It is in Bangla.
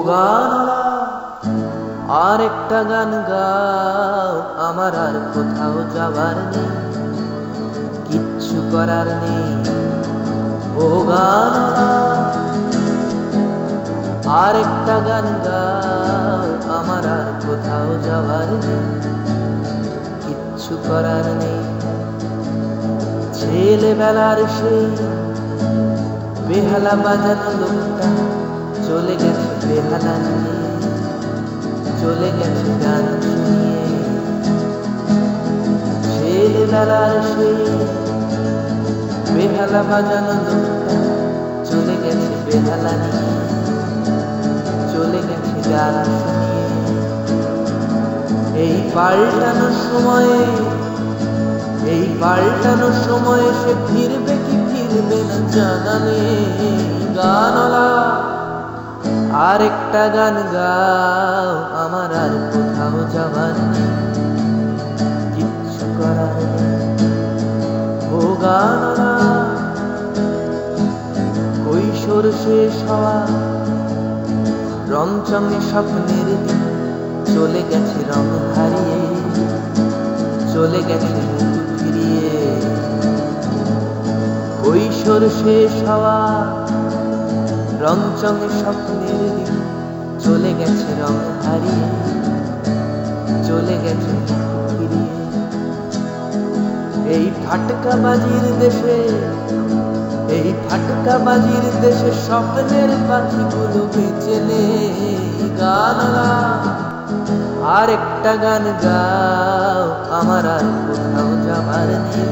গানওয়ালা আর একটা গান গাও, আমার আর কোথাও যাবার নেই, কিচ্ছু করার নেই। ও গানওয়ালা আর একটা গান গাও, আমার আর কোথাও যাবার নেই, কিচ্ছু করার নেই। ছেলেবেলার সেই বেহালা বাজানো লোকটা চলে গেছে বেহালা নিয়ে, চলে গেছে গান শুনিয়ে। ছেলেবেলার সেই বেহালা বাজানো লোকটা চলে গেছে বেহালা নিয়ে, চলে গেছে গান শুনিয়ে। এই পাল্টানোর সময়ে, এই পাল্টানোর সময়ে সে ফিরবে কি ফিরবে না জানা নেই। গানওয়ালা আর একটা গান গাও, আমার আর কোথাও যাবার নেই, কিচ্ছু করার নেই। ও গানওয়ালা কৈশোর শেষ হওয়া রংচঙে স্বপ্নের দিন চলে গেছে রং হারিয়ে, চলে গেছে মুখ ফিরিয়ে। কৈশোর শেষ হওয়া রংচঙে স্বপ্নের দিন চলে গেছে রং হারিয়ে, চলে গেছে মুখ ফিরিয়ে। এই ফাটকাবাজির দেশে, এই ফাটকাবাজির দেশে স্বপ্নের পাখিগুলো বেঁচে নেই। গানওয়ালা আর একটা গান গাও, আমার আর কোথাও যাবার নেই,